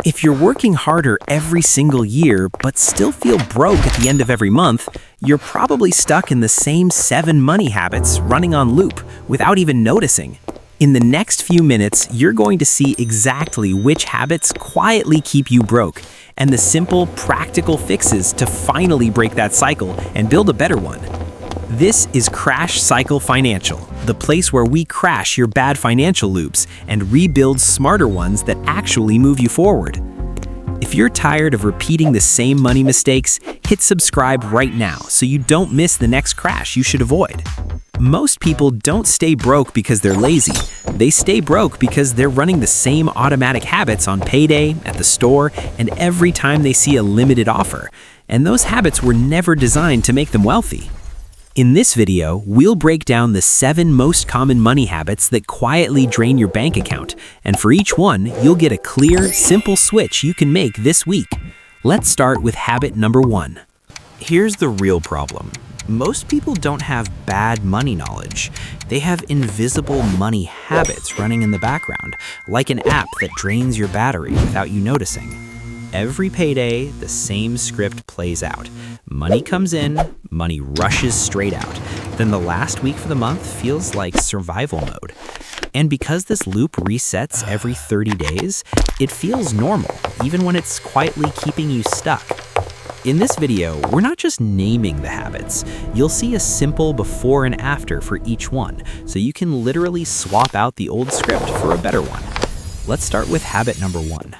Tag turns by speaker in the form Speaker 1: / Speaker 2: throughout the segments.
Speaker 1: If you're working harder every single year but still feel broke at the end of every month, you're probably stuck in the same 7 money habits running on loop without even noticing. In the next few minutes, you're going to see exactly which habits quietly keep you broke and the simple, practical fixes to finally break that cycle and build a better one. This is Crash Cycle Financial, the place where we crash your bad financial loops and rebuild smarter ones that actually move you forward. If you're tired of repeating the same money mistakes, hit subscribe right now so you don't miss the next crash you should avoid. Most people don't stay broke because they're lazy. They stay broke because they're running the same automatic habits on payday, at the store, and every time they see a limited offer. And those habits were never designed to make them wealthy. In this video, we'll break down the 7 most common money habits that quietly drain your bank account, and for each one, you'll get a clear, simple switch you can make this week. Let's start with habit number 1. Here's the real problem. Most people don't have bad money knowledge. They have invisible money habits running in the background, like an app that drains your battery without you noticing. Every payday, the same script plays out. Money comes in, money rushes straight out. Then the last week of the month feels like survival mode. And because this loop resets every 30 days, it feels normal, even when it's quietly keeping you stuck. In this video, we're not just naming the habits. You'll see a simple before and after for each one, so you can literally swap out the old script for a better one. Let's start with habit number 1.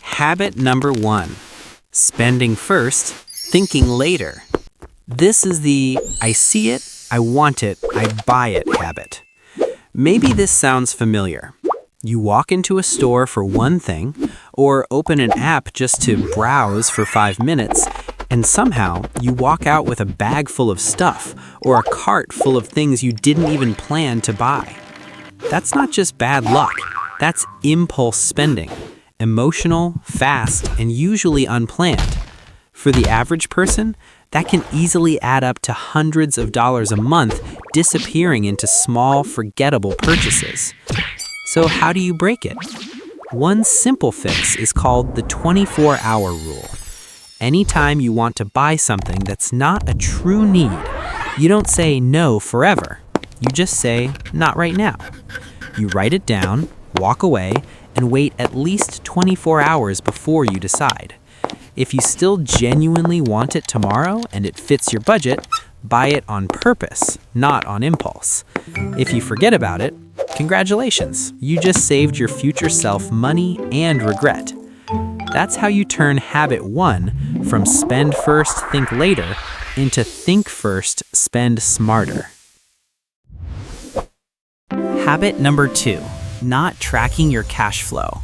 Speaker 1: Habit number 1, spending first, thinking later. This is the I see it, I want it, I buy it habit. Maybe this sounds familiar. You walk into a store for one thing, or open an app just to browse for 5 minutes, and somehow you walk out with a bag full of stuff, or a cart full of things you didn't even plan to buy. That's not just bad luck, that's impulse spending. Emotional, fast, and usually unplanned. For the average person, that can easily add up to hundreds of dollars a month disappearing into small, forgettable purchases. So how do you break it? One simple fix is called the 24-hour rule. Anytime you want to buy something that's not a true need, you don't say no forever. You just say, not right now. You write it down, walk away, and wait at least 24 hours before you decide. If you still genuinely want it tomorrow and it fits your budget, buy it on purpose, not on impulse. If you forget about it, congratulations, you just saved your future self money and regret. That's how you turn habit 1 from spend first, think later into think first, spend smarter. Habit number 2. Not tracking your cash flow.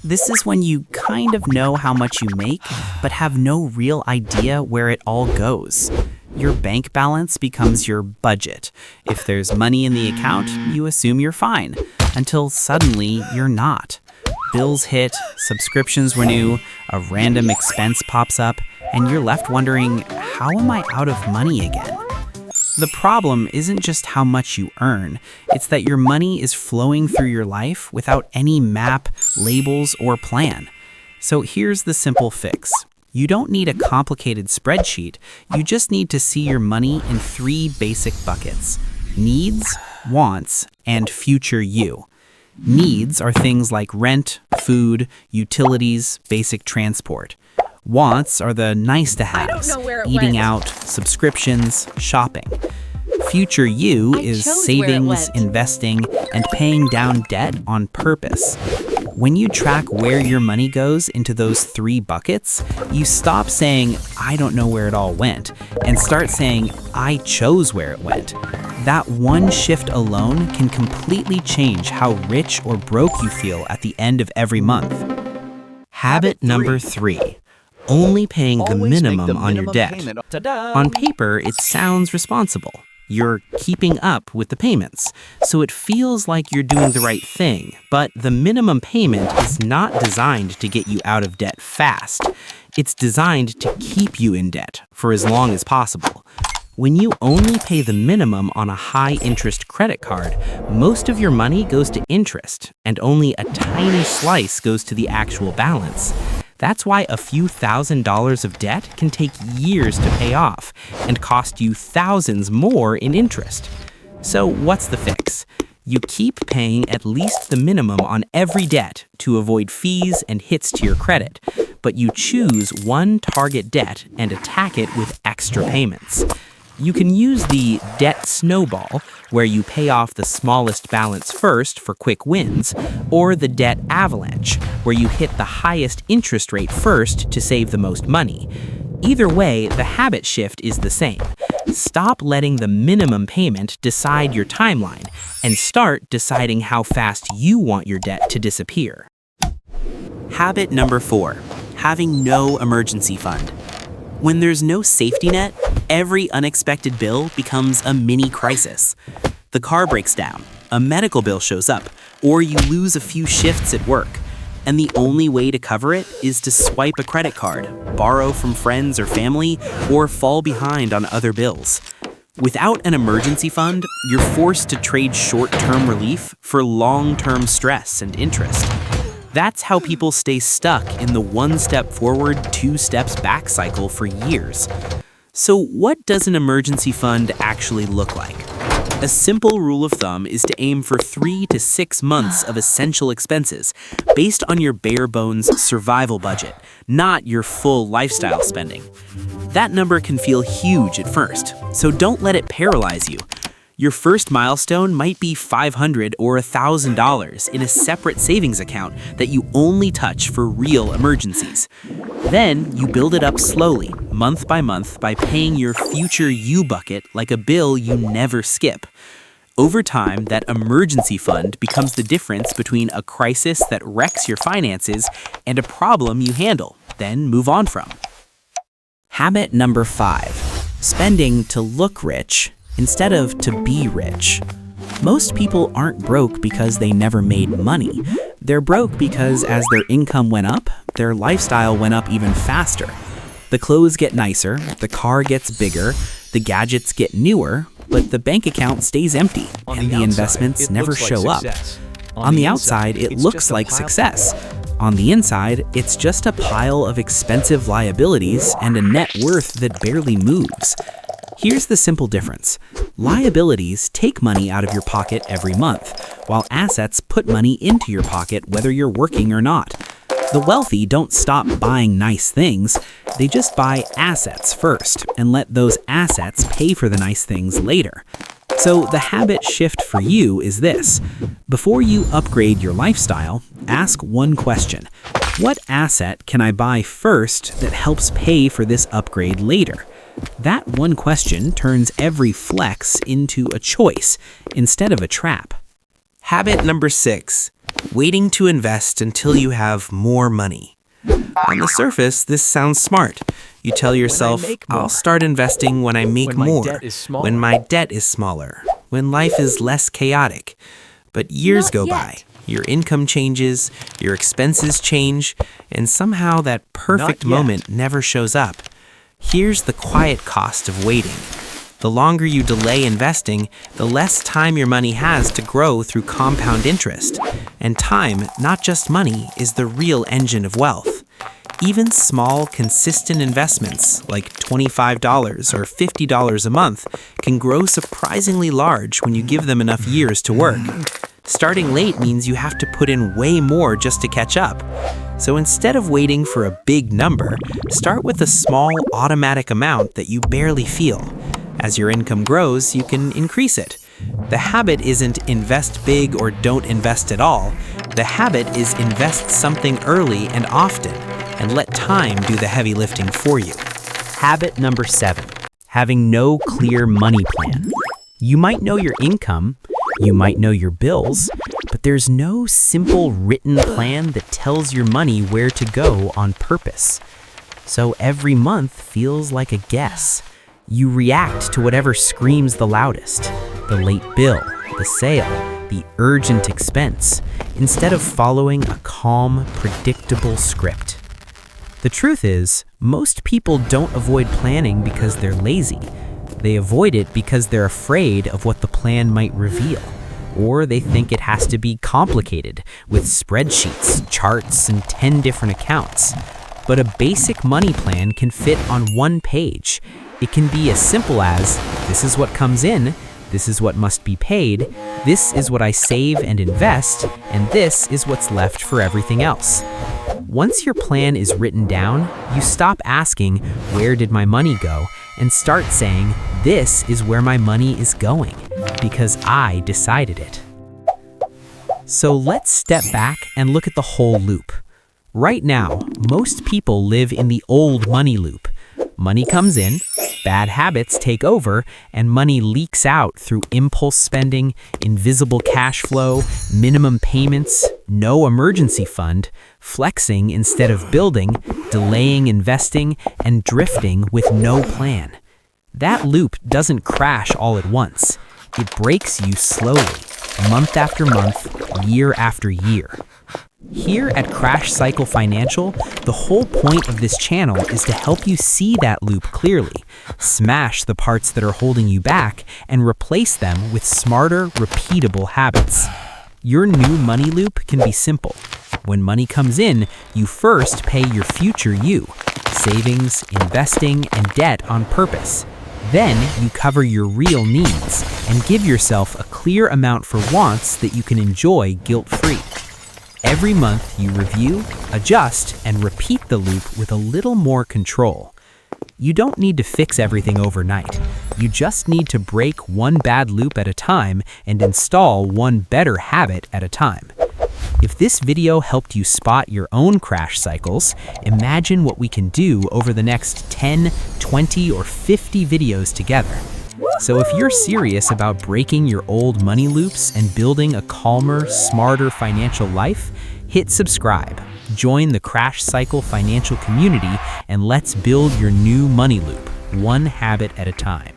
Speaker 1: This is when you kind of know how much you make, but have no real idea where it all goes. Your bank balance becomes your budget. If there's money in the account, you assume you're fine, until suddenly you're not. Bills hit, subscriptions renew, a random expense pops up, and you're left wondering, how am I out of money again? The problem isn't just how much you earn, it's that your money is flowing through your life without any map, labels, or plan. So here's the simple fix. You don't need a complicated spreadsheet, you just need to see your money in 3 basic buckets: needs, wants, and future you. Needs are things like rent, food, utilities, basic transport. Wants are the nice-to-haves, eating out, subscriptions, shopping. Future you is savings, investing, and paying down debt on purpose. When you track where your money goes into those 3 buckets, you stop saying, I don't know where it all went, and start saying, I chose where it went. That one shift alone can completely change how rich or broke you feel at the end of every month. Habit number 3. Only paying the minimum on your debt. On paper, it sounds responsible. You're keeping up with the payments, so it feels like you're doing the right thing. But the minimum payment is not designed to get you out of debt fast. It's designed to keep you in debt for as long as possible. When you only pay the minimum on a high-interest credit card, most of your money goes to interest, and only a tiny slice goes to the actual balance. That's why a few $1,000s of debt can take years to pay off and cost you thousands more in interest. So what's the fix? You keep paying at least the minimum on every debt to avoid fees and hits to your credit, but you choose one target debt and attack it with extra payments. You can use the debt snowball, where you pay off the smallest balance first for quick wins, or the debt avalanche, where you hit the highest interest rate first to save the most money. Either way, the habit shift is the same. Stop letting the minimum payment decide your timeline and start deciding how fast you want your debt to disappear. Habit number 4, having no emergency fund. When there's no safety net, every unexpected bill becomes a mini crisis. The car breaks down, a medical bill shows up, or you lose a few shifts at work. And the only way to cover it is to swipe a credit card, borrow from friends or family, or fall behind on other bills. Without an emergency fund, you're forced to trade short-term relief for long-term stress and interest. That's how people stay stuck in the one step forward, two steps back cycle for years. So what does an emergency fund actually look like? A simple rule of thumb is to aim for 3 to 6 months of essential expenses based on your bare bones survival budget, not your full lifestyle spending. That number can feel huge at first, so don't let it paralyze you. Your first milestone might be $500 or $1,000 in a separate savings account that you only touch for real emergencies. Then you build it up slowly, month by paying your future you bucket like a bill you never skip. Over time, that emergency fund becomes the difference between a crisis that wrecks your finances and a problem you handle, then move on from. Habit number 5, spending to look rich instead of to be rich. Most people aren't broke because they never made money. They're broke because as their income went up, their lifestyle went up even faster. The clothes get nicer, the car gets bigger, the gadgets get newer, but the bank account stays empty and the investments never show up. On the outside, it looks like success. On the inside, it's just a pile of expensive liabilities and a net worth that barely moves. Here's the simple difference. Liabilities take money out of your pocket every month, while assets put money into your pocket whether you're working or not. The wealthy don't stop buying nice things, they just buy assets first and let those assets pay for the nice things later. So the habit shift for you is this. Before you upgrade your lifestyle, ask one question. What asset can I buy first that helps pay for this upgrade later? That one question turns every flex into a choice instead of a trap. Habit number 6, waiting to invest until you have more money. On the surface, this sounds smart. You tell yourself, I'll start investing when I make more, when my debt is smaller, when life is less chaotic. But years go by, your income changes, your expenses change, and somehow that perfect moment never shows up. Here's the quiet cost of waiting. The longer you delay investing, the less time your money has to grow through compound interest. And time, not just money, is the real engine of wealth. Even small, consistent investments, like $25 or $50 a month, can grow surprisingly large when you give them enough years to work. Starting late means you have to put in way more just to catch up. So instead of waiting for a big number, start with a small automatic amount that you barely feel. As your income grows, you can increase it. The habit isn't invest big or don't invest at all. The habit is invest something early and often, and let time do the heavy lifting for you. Habit number 7, having no clear money plan. You might know your income, you might know your bills, but there's no simple written plan that tells your money where to go on purpose. So every month feels like a guess. You react to whatever screams the loudest, the late bill, the sale, the urgent expense, instead of following a calm, predictable script. The truth is, most people don't avoid planning because they're lazy. They avoid it because they're afraid of what the plan might reveal. Or they think it has to be complicated, with spreadsheets, charts, and 10 different accounts. But a basic money plan can fit on one page. It can be as simple as, this is what comes in, this is what must be paid, this is what I save and invest, and this is what's left for everything else. Once your plan is written down, you stop asking, where did my money go? And start saying, this is where my money is going, because I decided it. So let's step back and look at the whole loop. Right now, most people live in the old money loop. Money comes in, bad habits take over, and money leaks out through impulse spending, invisible cash flow, minimum payments, no emergency fund, flexing instead of building, delaying investing, and drifting with no plan. That loop doesn't crash all at once. It breaks you slowly, month after month, year after year. Here at Crash Cycle Financial, the whole point of this channel is to help you see that loop clearly, smash the parts that are holding you back, and replace them with smarter, repeatable habits. Your new money loop can be simple. When money comes in, you first pay your future you, savings, investing, and debt on purpose. Then you cover your real needs and give yourself a clear amount for wants that you can enjoy guilt-free. Every month you review, adjust, and repeat the loop with a little more control. You don't need to fix everything overnight. You just need to break one bad loop at a time and install one better habit at a time. If this video helped you spot your own crash cycles, imagine what we can do over the next 10, 20, or 50 videos together. So if you're serious about breaking your old money loops and building a calmer, smarter financial life, hit subscribe, join the Crash Cycle Financial community, and let's build your new money loop, one habit at a time.